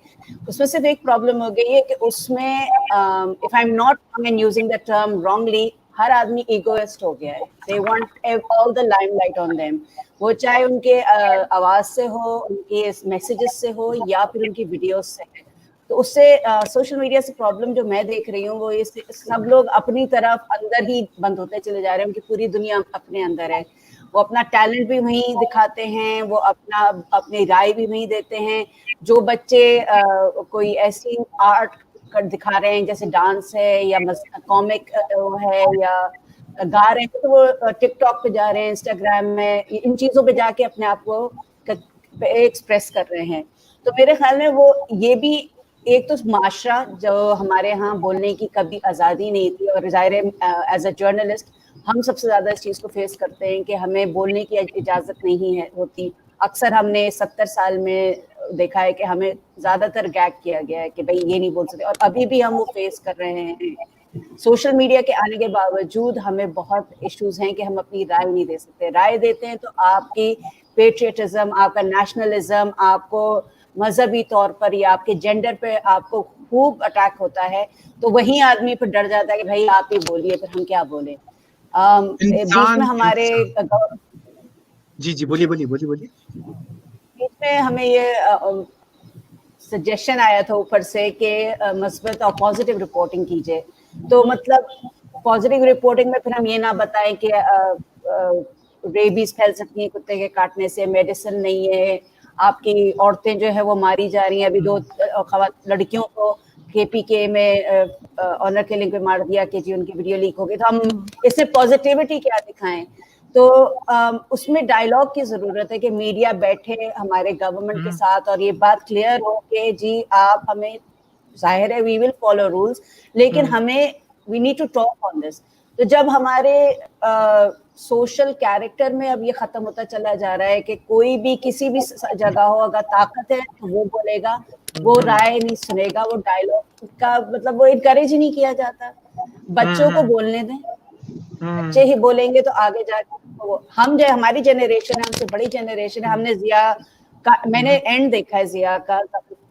उसमें सिर्फ एक प्रॉब्लम हो गई है कि उसमें if I am not using the term wrongly, हर आदमी ईगोइस्ट हो गया है। They want all the limelight on them, वो चाहे उनके आवाज से हो, उनके मैसेजेस से हो या फिर उनकी वीडियोस से है। तो उससे सोशल मीडिया से प्रॉब्लम जो मैं देख रही हूँ वो ये सब लोग अपनी तरफ अंदर ही बंद होते चले जा रहे हैं, उनकी पूरी दुनिया अपने अंदर है। वो अपना टैलेंट भी वहीं दिखाते हैं, वो अपनी राय भी वहीं देते हैं। जो बच्चे कोई ऐसी आर्ट दिखा रहे हैं जैसे डांस है या कॉमिक है या गा रहे हैं, तो वो टिकटॉक पे जा रहे हैं, इंस्टाग्राम में, इन चीज़ों पे जाके अपने आप को एक्सप्रेस कर रहे हैं। तो मेरे ख्याल में वो ये भी एक तो माशरा जो हमारे यहाँ बोलने की कभी आज़ादी नहीं थी, और ज़ाहिर एज अ जर्नलिस्ट हम सबसे ज़्यादा इस चीज़ को फेस करते हैं कि हमें बोलने की इजाज़त नहीं है होती। अक्सर हमने 70 साल में देखा है कि हमें ज़्यादातर गैग किया गया है कि भाई ये नहीं बोल सकते, और अभी भी हम वो फेस कर रहे हैं। सोशल मीडिया के आने के बावजूद हमें बहुत इश्यूज़ हैं कि हम अपनी राय नहीं दे सकते। राय देते हैं तो आपकी पेट्रियटिज्म, आपका नेशनलिज्म, आपको मजहबी तौर पर या आपके जेंडर पे आपको खूब अटैक होता है, तो वही आदमी फिर डर जाता है कि भाई आप ही बोलिए, फिर हम क्या बोले। बीच में हमारे जी बोलिए बोलिए बोलिए बोलिए। बीच में हमें ये सजेशन आया था ऊपर से कि मस्बत और पॉजिटिव रिपोर्टिंग कीजिए। तो मतलब पॉजिटिव रिपोर्टिंग में फिर हम ये ना बताएं कि रेबीज फैल सकती है कुत्ते के काटने से, मेडिसिन नहीं है, आपकी औरतें जो है वो मारी जा रही हैं। अभी 2 लड़कियों को KPK में ऑनर किलिंग पे मार दिया कि जी उनकी वीडियो लीक हो गई। तो हम इसमें पॉजिटिविटी क्या दिखाएं? तो उसमें डायलॉग की जरूरत है कि मीडिया बैठे हमारे गवर्नमेंट के साथ और ये बात क्लियर हो कि जी आप हमें, जाहिर है वी विल फॉलो रूल्स, लेकिन हमें we need to talk on this. तो जब हमारे सोशल कैरेक्टर में अब ये खत्म होता चला जा रहा है कि कोई भी किसी भी जगह हो, अगर ताकत है तो वो बोलेगा, वो राय नहीं सुनेगा, वो डायलॉग का मतलब वो इनकरेज ही नहीं किया जाता। बच्चों को बोलने दें, बच्चे ही बोलेंगे तो आगे जाके हम जो हमारी जनरेशन है, हमसे बड़ी जनरेशन है, हमने जिया का, मैंने एंड देखा है जिया का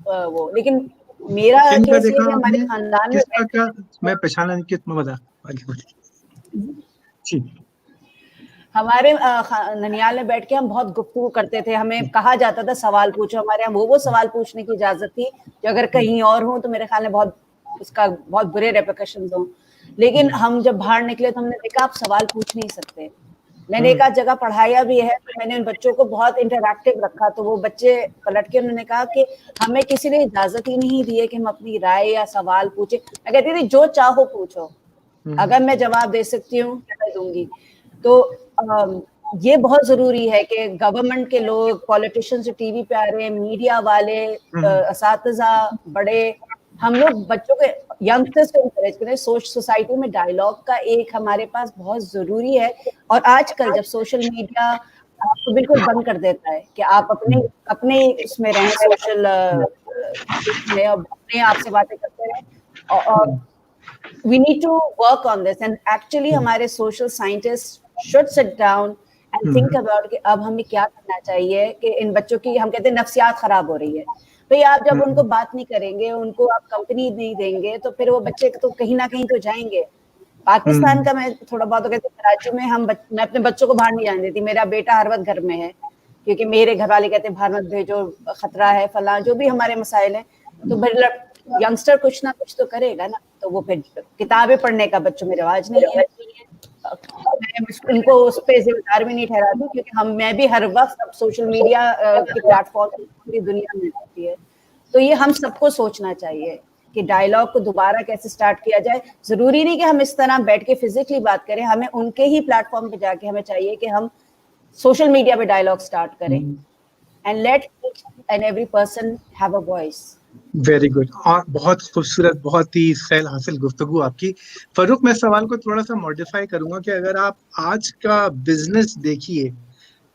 वो, लेकिन मेरा केस ये कि हमारे खानदान में क्या मैं पहचाना नहीं, कितना बता आगे बोलिए। ठीक, हमारे ननियाल में बैठ के हम बहुत गुफ्तगू करते थे, हमें कहा जाता था सवाल पूछो। हमारे यहाँ वो सवाल पूछने की इजाजत थी जो अगर कहीं और हो तो मेरे ख्याल में बहुत उसका बहुत बुरे रेपरकशंस हों। लेकिन हम जब बाहर निकले तो हमने देखा आप सवाल पूछ नहीं सकते। मैंने एक आध जगह पढ़ाया भी है, तो मैंने उन बच्चों को बहुत इंटरैक्टिव रखा, तो वो बच्चे पलट के उन्होंने कहा कि हमें किसी ने इजाजत ही नहीं दी है कि हम अपनी राय या सवाल पूछे। मैं कहती थी जो चाहो पूछो, अगर मैं जवाब दे सकती हूँ मैं दूंगी। तो ये बहुत जरूरी है कि गवर्नमेंट के लोग, पॉलिटिशियंस जो टीवी पे आ रहे हैं, मीडिया वाले, असातिज़ा, बड़े, हम लोग बच्चों के, यंगस्टर्स को एनकरेज करें। सोसाइटी में डायलॉग का एक हमारे पास बहुत जरूरी है। और आजकल जब सोशल मीडिया आपको बिल्कुल बंद कर देता है कि आप अपने इसमें रहें, सोशल में अपने आप से बातें करते रहें, और we need to work on this and actually हमारे social scientists should sit down and think about कि अब हमें क्या करना चाहिए कि इन बच्चों की, हम कहते हैं नफ्सियात खराब हो रही है। भाई आप जब उनको बात नहीं करेंगे, उनको आप कंपनी नहीं देंगे, तो फिर वो बच्चे तो कहीं ना कहीं तो जाएंगे। पाकिस्तान का मैं थोड़ा बहुत कहती हूँ, कराची में मैं अपने बच्चों को बाहर नहीं जाने देती। मेरा बेटा हर वक्त घर में है क्योंकि मेरे घर वाले कहते हैं बाहर मत भेजो, खतरा है, फला, जो भी हमारे मसाइल हैं। तो फिर यंगस्टर कुछ ना कुछ तो करेगा ना, तो वो फिर किताबें पढ़ने का बच्चों में रिवाज नहीं है। मैं उनको उस पर जिम्मेदार भी नहीं ठहराती क्योंकि मैं भी हर वक्त अब सोशल मीडिया के प्लेटफॉर्म पूरी दुनिया में होती है। تو یہ ہم سب کو سوچنا چاہیے کہ ڈائلاگ کو دوبارہ کیسے سٹارٹ کیا جائے. ضروری نہیں کہ ہم اس طرح بیٹھ کے فزیکلی بات کریں, ہمیں ان کے ہی پلیٹ فارم پہ جا کے ہمیں چاہیے کہ ہم سوشل میڈیا پہ ڈائلاگ سٹارٹ کریں and let each and every person have a voice. Very good, اور بہت خوبصورت, بہت ہی فیل حاصل گفتگو آپ کی. فاروق, میں سوال کو تھوڑا سا ماڈیفائی کروں گا کہ اگر آپ آج کا بزنس دیکھیے,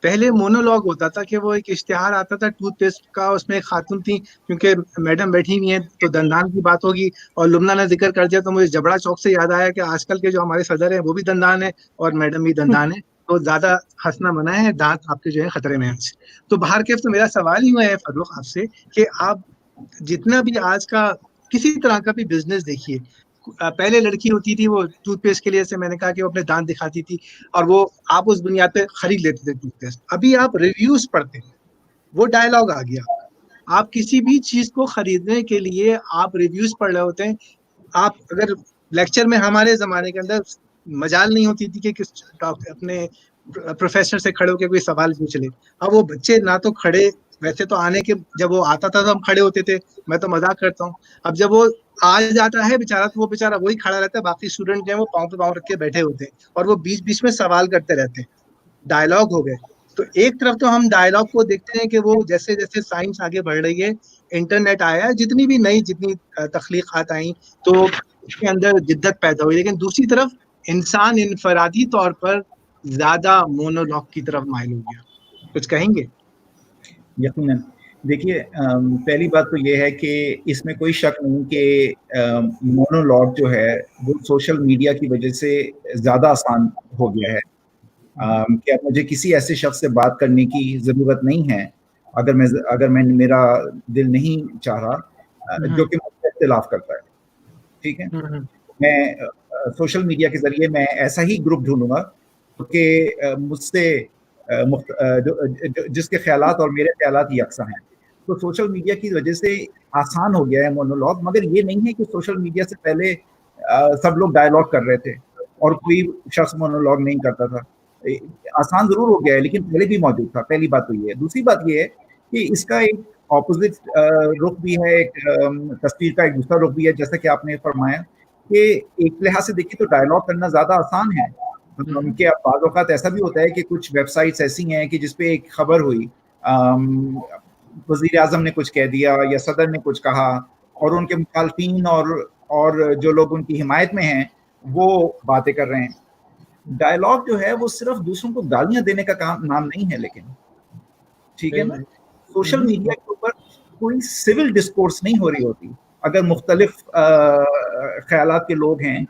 پہلے مونولوگ ہوتا تھا کہ وہ ایک اشتہار آتا تھا ٹوتھ پیسٹ کا, اس میں ایک خاتون تھی, کیونکہ میڈم بیٹھی ہوئی ہیں تو دندان کی بات ہوگی, اور لبنہ نے ذکر کر دیا تو مجھے جبڑا چوک سے یاد آیا کہ آج کل کے جو ہمارے صدر ہیں وہ بھی دندان ہے اور میڈم بھی دندان ہے, تو زیادہ ہنسنا منع ہے, دانت آپ کے جو ہے خطرے میں ہیں. تو باہر کے تو میرا سوال ہی ہے فاروق آپ سے کہ آپ جتنا بھی آج کا کسی طرح کا بھی بزنس دیکھیے, پہلے لڑکی ہوتی تھی وہ ٹوتھ پیسٹ کے لیے, سے میں نے کہا کہ وہ اپنے دانت دکھاتی تھی اور وہ آپ اس بنیاد پہ خرید لیتے تھے ٹوتھ پیسٹ. ابھی آپ ریویوز پڑھتے ہیں, وہ ڈائلاگ آ گیا. آپ کسی بھی چیز کو خریدنے کے لیے آپ ریویوز پڑھ رہے ہوتے ہیں. آپ اگر لیکچر میں, ہمارے زمانے کے اندر مجال نہیں ہوتی تھی کہ اپنے پروفیسر سے کھڑے ہو کے کوئی سوال پوچھ لے. اب وہ بچے نہ تو کھڑے, ویسے تو آنے کے جب وہ آتا تھا تو ہم کھڑے ہوتے تھے, میں تو مذاق کرتا ہوں. اب جب وہ آ جاتا ہے بیچارہ, تو وہ بیچارہ وہی کھڑا رہتا ہے, باقی اسٹوڈنٹ جو ہیں وہ پاؤں پہ پاؤں رکھ کے بیٹھے ہوتے ہیں اور وہ بیچ بیچ میں سوال کرتے رہتے ہیں. ڈائلاگ ہو گئے. تو ایک طرف تو ہم ڈائلاگ کو دیکھتے ہیں کہ وہ جیسے جیسے سائنس آگے بڑھ رہی ہے, انٹرنیٹ آیا ہے, جتنی بھی نئی جتنی تخلیقات آئیں تو اس کے اندر جدت پیدا ہوئی, لیکن دوسری طرف انسان انفرادی طور پر زیادہ مونولوگ کی طرف مائل ہو گیا. کچھ کہیں گے؟ یقیناً. دیکھیے, پہلی بات تو یہ ہے کہ اس میں کوئی شک نہیں کہ مونولوگ جو ہے وہ سوشل میڈیا کی وجہ سے زیادہ آسان ہو گیا ہے. کہ اب مجھے کسی ایسے شخص سے بات کرنے کی ضرورت نہیں ہے اگر میں میرا دل نہیں چاہ رہا جو کہ مجھ سے اختلاف کرتا ہے. ٹھیک ہے, میں سوشل میڈیا کے ذریعے میں ایسا ہی گروپ ڈھونڈوں گا کہ مجھ سے جس کے خیالات اور میرے خیالات یکساں ہیں. تو سوشل میڈیا کی وجہ سے آسان ہو گیا ہے مونولوگ, مگر یہ نہیں ہے کہ سوشل میڈیا سے پہلے سب لوگ ڈائلاگ کر رہے تھے اور کوئی شخص مونولوگ نہیں کرتا تھا. آسان ضرور ہو گیا ہے لیکن پہلے بھی موجود تھا. پہلی بات تو یہ ہے. دوسری بات یہ ہے کہ اس کا ایک اپوزٹ رخ بھی ہے, ایک تصویر کا ایک دوسرا رخ بھی ہے. جیسا کہ آپ نے فرمایا کہ ایک لحاظ سے دیکھیے تو ڈائلاگ کرنا زیادہ آسان ہے, کہ بعض اوقات ایسا بھی ہوتا ہے کہ کچھ ویب سائٹس ایسی ہیں کہ جس پہ ایک خبر ہوئی, وزیر اعظم نے کچھ کہہ دیا یا صدر نے کچھ کہا, اور ان کے مخالفین اور جو لوگ ان کی حمایت میں ہیں وہ باتیں کر رہے ہیں. ڈائلاگ جو ہے وہ صرف دوسروں کو گالیاں دینے کا نام نہیں ہے, لیکن ٹھیک ہے نا, سوشل میڈیا کے اوپر کوئی سول ڈسکورس نہیں ہو رہی ہوتی. اگر مختلف خیالات کے لوگ ہیں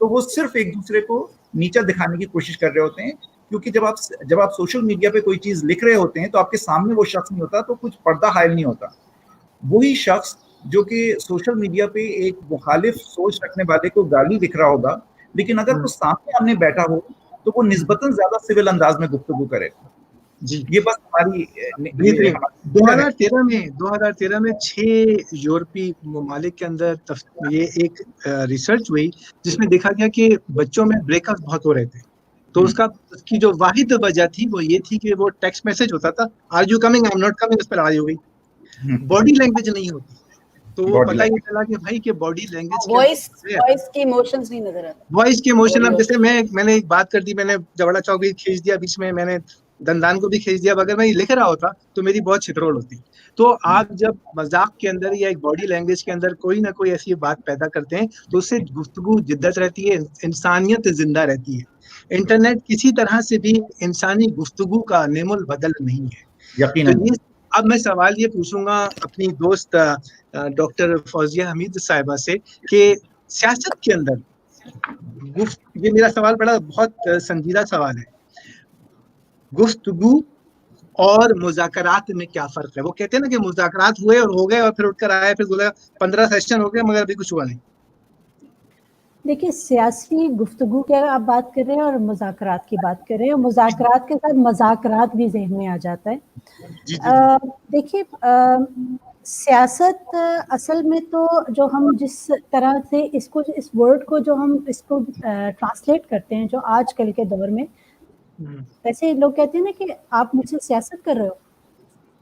تو وہ صرف ایک دوسرے کو نیچا دکھانے کی کوشش کر رہے ہوتے ہیں, کیونکہ جب آپ سوشل میڈیا پہ کوئی چیز لکھ رہے ہوتے ہیں تو آپ کے سامنے وہ شخص نہیں ہوتا, تو کچھ پردہ حائل نہیں ہوتا. وہی شخص جو کہ سوشل میڈیا پہ ایک مخالف سوچ رکھنے والے کو گالی لکھ رہا ہوگا, لیکن اگر وہ سامنے آمنے بیٹھا ہو تو وہ نسبتاً زیادہ سول انداز میں گفتگو کرے. جی, یہ بس ہماری 2013 میں 6 یورپی ممالک کے اندر یہ ایک ریسرچ ہوئی جس میں دیکھا گیا کہ بچوں میں بریک اپ بہت ہو رہے تھے. تو اس کی جو واحد وجہ تھی وہ یہ تھی کہ وہ ٹیکسٹ میسج ہوتا تھا, are you coming, I am not coming, اس پر لڑائی ہو گئی. باڈی لینگویج نہیں ہوتی, تو وہ پتہ ہی چلا کہ بھائی کہ باڈی لینگویج وائس کے ایموشنز نہیں نظر آتے. وائس کے ایموشن, اب جیسے میں نے ایک بات کر دی, میں نے جبڑا چوک بھی کھینچ دیا بیچ میں نے دندان کو بھی کھینچ دیا, اگر میں یہ لکھ رہا ہوتا تو میری بہت چھترول ہوتی. تو آپ جب مذاق کے اندر یا ایک باڈی لینگویج کے اندر کوئی نہ کوئی ایسی بات پیدا کرتے ہیں تو اس سے گفتگو جدت رہتی ہے, انسانیت زندہ رہتی ہے. انٹرنیٹ کسی طرح سے بھی انسانی گفتگو کا نعم البدل نہیں ہے. یقیناً. اب میں سوال یہ پوچھوں گا اپنی دوست ڈاکٹر فوزیہ حمید صاحبہ سے کہ سیاست کے اندر یہ میرا سوال بہت سنجیدہ سوال ہے, گفتگو اور مذاکرات میں کیا فرق ہے؟ وہ کہتے ہیں نا کہ مذاکرات ہوئے اور ہو گئے اور پھر اٹھ کر آئے, پھر بولا 15 سیشن ہو گئے مگر ابھی کچھ ہوا نہیں. دیکھیے, سیاسی گفتگو کی آپ بات کر رہے ہیں اور مذاکرات کی بات کر رہے ہیں, اور مذاکرات کے ساتھ مذاکرات بھی ذہن میں آ جاتا ہے. دیکھیے, سیاست اصل میں تو جو ہم جس طرح سے اس ورڈ کو جو ہم اس کو ٹرانسلیٹ کرتے ہیں جو آج کل کے دور میں, ویسے لوگ کہتے ہیں نا کہ آپ مجھ سے سیاست کر رہے ہو,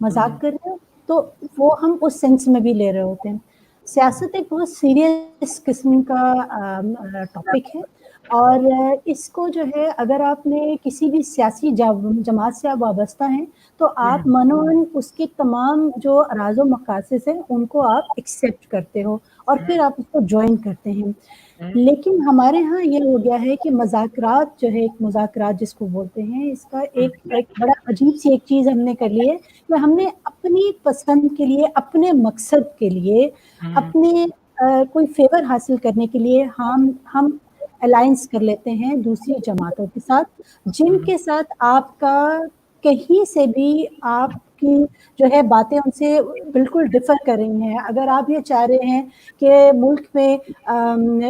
مذاق کر رہے ہو, तो वो हम उस सेंस में भी ले रहे होते हैं। सियासत एक बहुत सीरियस किस्म का टॉपिक है, और इसको जो है अगर आपने किसी भी सियासी जमात से आप वाबस्ता हैं तो आप मनोन उसके तमाम जो राज़ो मकासिद हैं उनको आप एक्सेप्ट करते हो और फिर आप उसको ज्वाइन करते हैं। लेकिन हमारे यहाँ ये हो गया है कि मज़ाकरात जो है, एक मज़ाकरात जिसको बोलते हैं, इसका एक बड़ा अजीब सी एक चीज़ हमने कर ली है कि हमने अपनी पसंद के लिए, अपने मकसद के लिए, अपने कोई फेवर हासिल करने के लिए हम अलायंस कर लेते हैं दूसरी जमातों के साथ, जिनके साथ आपका कहीं से भी आपकी जो है बातें उनसे बिल्कुल डिफर कर रही हैं। अगर आप ये चाह रहे हैं कि मुल्क में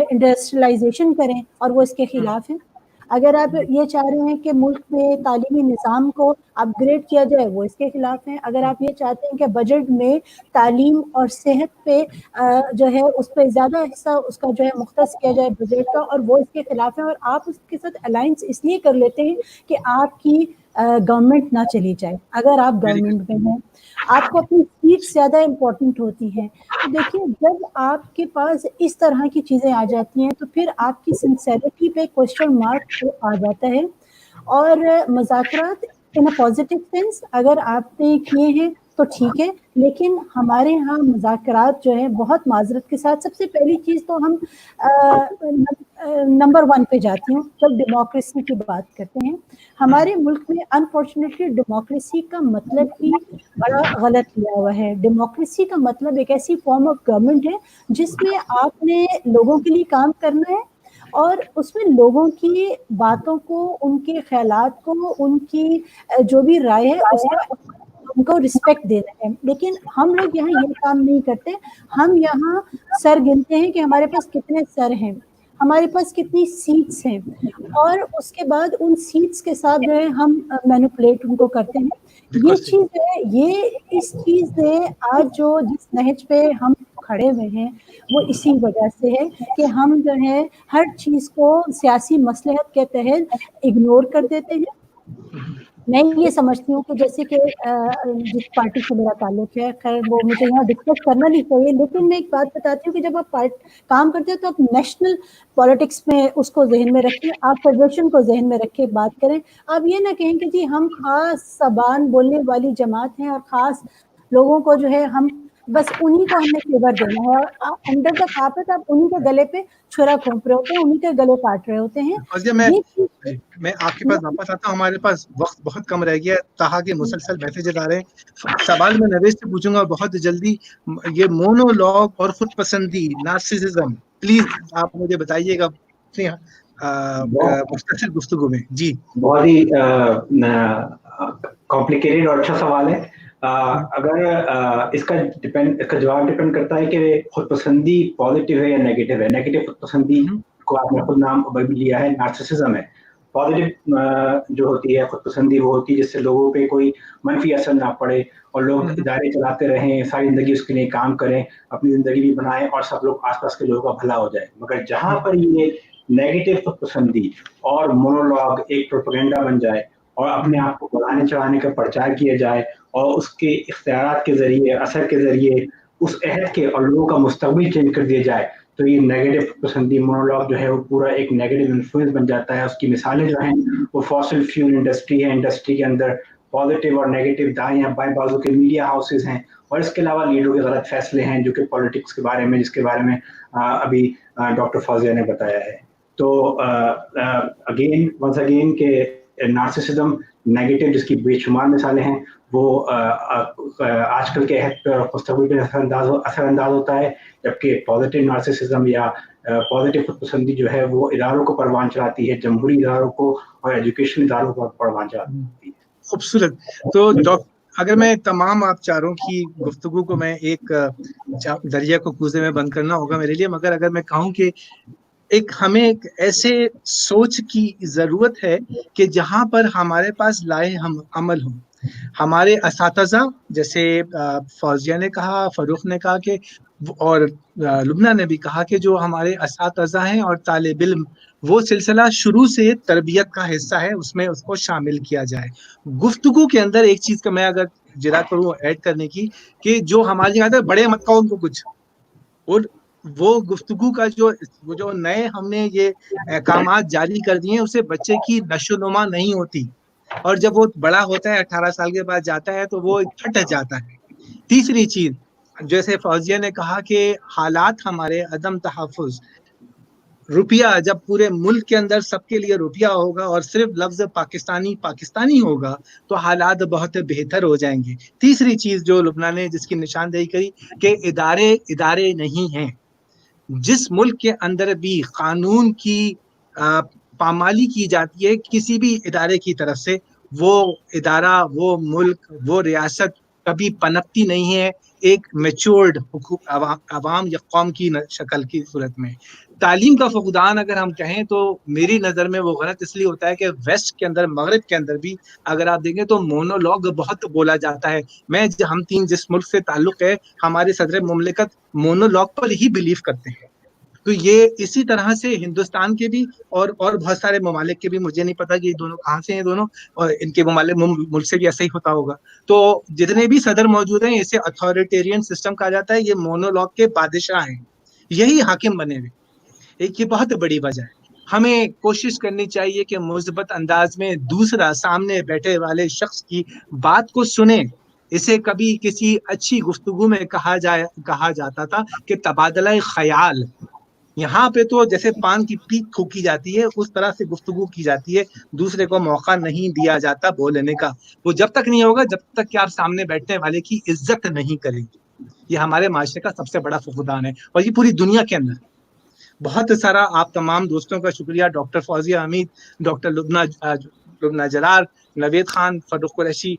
इंडस्ट्रियलाइजेशन करें और वो इसके खिलाफ हैं, अगर आप ये चाह रहे हैं कि मुल्क में तालीमी निज़ाम को अपग्रेड किया जाए, वो इसके खिलाफ हैं। अगर आप ये चाहते हैं कि बजट में तालीम और सेहत पे जो है उस पर ज़्यादा हिस्सा उसका जो है मुख्तस किया जाए बजट का, और वो इसके खिलाफ है, और आप उसके साथ अलायंस इसलिए कर लेते हैं कि आपकी गवर्नमेंट ना चली जाए। अगर आप गवर्नमेंट में हैं, आपको अपनी सीट ज़्यादा इम्पोर्टेंट होती है। तो देखिए, जब आपके पास इस तरह की चीज़ें आ जाती हैं तो फिर आपकी सिंसेरिटी पे क्वेश्चन मार्क आ जाता है। और मज़ाकरात इन अ पॉजिटिव सेंस अगर आपने किए हैं तो ठीक है, लेकिन हमारे यहाँ मज़ाकरात जो है बहुत माजरत के साथ, सबसे पहली चीज़ तो हम नंबर 1 पे जाती हूँ जब डेमोक्रेसी की बात करते हैं। हमारे मुल्क में अनफॉर्चुनेटली डेमोक्रेसी का मतलब ही बड़ा गलत लिया हुआ है। डेमोक्रेसी का मतलब एक ऐसी फॉर्म ऑफ गवर्नमेंट है जिसमें आपने लोगों के लिए काम करना है और उसमें लोगों की बातों को, उनके ख्यालात को, उनकी जो भी राय है उसका उनको रिस्पेक्ट देना है। लेकिन हम लोग यहाँ ये काम नहीं करते। हम यहाँ सर गिनते हैं कि हमारे पास कितने सर हैं, हमारे पास कितनी सीट्स हैं, और उसके बाद उन सीट्स के साथ जो है हम मैनिपुलेट उनको करते हैं। ये चीज़ है, ये इस चीज़ ने आज जो जिस नहज पे हम खड़े हुए हैं वो इसी वजह से है कि हम जो है हर चीज़ को सियासी मसलहत के तहत इग्नोर कर देते हैं। मैं ये समझती हूँ कि जैसे कि जिस पार्टी से मेरा ताल्लुक है, खैर वो मुझे यहाँ डिस्कस करना नहीं चाहिए, लेकिन मैं एक बात बताती हूँ कि जब आप काम करते हो तो आप नेशनल पॉलिटिक्स में उसको जहन में रखें, आप फेडरेशन को जहन में रख के बात करें। आप ये ना कहें कि जी हम खास ज़बान बोलने वाली जमात हैं और ख़ास लोगों को जो है हम बस उन्हीं को हमने फेवर देना है, और अंडर द कार्पेट आप उन्हीं के गले पे छुरा घोंप रहे होते हैं, उन्हीं के गले काट रहे होते हैं। मैं आपके पास वापस आता हूँ, हमारे पास वक्त बहुत कम रह गया, ताहा के मुसलसल मैसेजेस आ रहे हैं। सवाल मैं नवेश से पूछूंगा बहुत जल्दी, ये मोनोलॉग और खुद पसंदी, नार्सिसिज्म, प्लीज आप मुझे बताइएगा मुख्तसर गुफ्तगू में। जी, बहुत ही कॉम्प्लिकेटेड और अच्छा सवाल है। अगर इसका जवाब डिपेंड करता है कि खुद पसंदी पॉजिटिव है या नेगेटिव है। नेगेटिव खुद पसंदी को आपने खुद नाम भी लिया है, नार्सिसिज्म है। पॉजिटिव जो होती है खुद पसंदी वो होती है जिससे लोगों पे कोई मनफी असर ना पड़े और लोग इदारे चलाते रहें, सारी जिंदगी उसके लिए काम करें, अपनी जिंदगी भी बनाएं और सब लोग आसपास के लोगों का भला हो जाए। मगर जहां पर ये नेगेटिव खुद पसंदी और मोनोलॉग एक प्रोपेगेंडा बन जाए और अपने आप को बढ़ाने चढ़ाने का प्रचार किया जाए और उसके इख्तियारात के जरिए, असर के जरिए उस अहद के और लोगों का मुस्तकबिल चेंज कर दिया जाए, तो ये नेगेटिव पसंदी मोनोलॉग जो है वो पूरा एक नेगेटिव इन्फ्लुएंस बन जाता है। उसकी मिसालें जो हैं वो फॉसिल फ्यूल इंडस्ट्री है, इंडस्ट्री के अंदर पॉजिटिव और नेगेटिव दाएं या बाएं बाजू के मीडिया हाउसेज हैं, और इसके अलावा लीडरों के गलत फैसले हैं जो कि पॉलिटिक्स के बारे में, जिसके बारे में अभी डॉक्टर फौजिया ने बताया है। तो वंस अगेन के नार्सिसिज्म नेगेटिव जिसकी बेशुमार मिसालें हैं वो आजकल के अहद पर मुस्तकबिल पे असरअंदाज होता है, जबकि पॉजिटिव नार्सिसिज्म या पॉजिटिव खुदपसंदी जो है वो इदारों को परवान चढ़ाती है, जमहूरी इदारों को और एजुकेशन इदारों को परवान चढ़ाती है। खूबसूरत। तो अगर मैं तमाम आप चारों की गुफ्तगू को मैं एक दरिया को कूजे में बंद करना होगा मेरे लिए, मगर अगर मैं कहूँ कि हमें एक ऐसे सोच की जरूरत है कि जहां पर हमारे पास लाए हम अमल हो। हमारे असातिज़ा, जैसे फौजिया ने कहा, फरूख ने कहा कि, और लुबना ने भी कहा कि जो हमारे असातिज़ा हैं और तालिब इल्म, वो सिलसिला शुरू से तरबियत का हिस्सा है, उसमें उसको शामिल किया जाए। गुफ्तगू के अंदर एक चीज का मैं अगर जरा करूँ ऐड करने की कि जो हमारी यहाँ है बड़े मत कहो उनको कुछ, और वो गुफ्तगू का वो जो नए हमने ये अहकामात जारी कर दिए हैं उससे बच्चे की नशोनुमा नहीं होती, और जब वो बड़ा होता है 18 साल के बाद जाता है तो वो फट जाता है। तीसरी चीज, जैसे फौजिया ने कहा कि हालात हमारे अदम तहफ़्फ़ुज़, रुपया जब पूरे मुल्क के अंदर सबके लिए रुपया होगा और सिर्फ लफ्ज पाकिस्तानी पाकिस्तानी होगा तो हालात बहुत बेहतर हो जाएंगे। तीसरी चीज जो लुबना ने जिसकी निशानदेही करी कि इदारे इदारे नहीं हैं। जिस मुल्क के अंदर भी कानून की पामाली की जाती है किसी भी इदारे की तरफ से, वो इदारा, वो मुल्क, वो रियासत कभी पनपती नहीं है एक मैच्योर्ड अवाम या कौम की शक्ल की सूरत में। तालीम का फुकदान अगर हम कहें तो मेरी नज़र में वो गलत इसलिए होता है कि वेस्ट के अंदर, मगरिब के अंदर भी अगर आप देखें तो मोनोलॉग बहुत बोला जाता है। हम तीन जिस मुल्क से ताल्लुक़ है, हमारे सदर मुमलिकत मोनोलॉग पर ही बिलीव करते हैं। तो ये इसी तरह से हिंदुस्तान के भी और बहुत सारे ममालिक के भी, मुझे नहीं पता कि ये दोनों कहाँ से हैं दोनों, और इनके ममालिक मुल्क से भी ऐसा ही होता होगा। तो जितने भी सदर मौजूद हैं इसे अथॉरिटेरियन सिस्टम कहा जाता है, ये मोनोलॉग के बादशाह हैं, यही हाकिम बने हुए। एक ये बहुत बड़ी वजह है। हमें कोशिश करनी चाहिए कि मुस्बत अंदाज में दूसरा सामने बैठे वाले शख्स की बात को सुने। इसे कभी किसी अच्छी गुफ्तगू में कहा जाता था कि तबादला ख्याल। यहाँ पे तो जैसे पान की पीक थूकी जाती है उस तरह से गुफ्तगू की जाती है, दूसरे को मौका नहीं दिया जाता बोलने का। वो जब तक नहीं होगा जब तक कि आप सामने बैठने वाले की इज्जत नहीं करेंगे। ये हमारे माशरे का सबसे बड़ा फुकदान है, और ये पूरी दुनिया के अंदर। बहुत सारा आप तमाम दोस्तों का शुक्रिया, डॉक्टर फौजिया हमीद, डॉक्टर लुबना जलाल, नवेद खान, फरूक कुरैशी,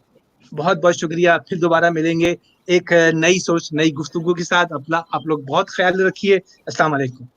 बहुत बहुत शुक्रिया। फिर दोबारा मिलेंगे एक नई सोच, नई गुफ्तगू के साथ। आप लोग बहुत ख्याल रखिए। अस्सलाम वालेकुम।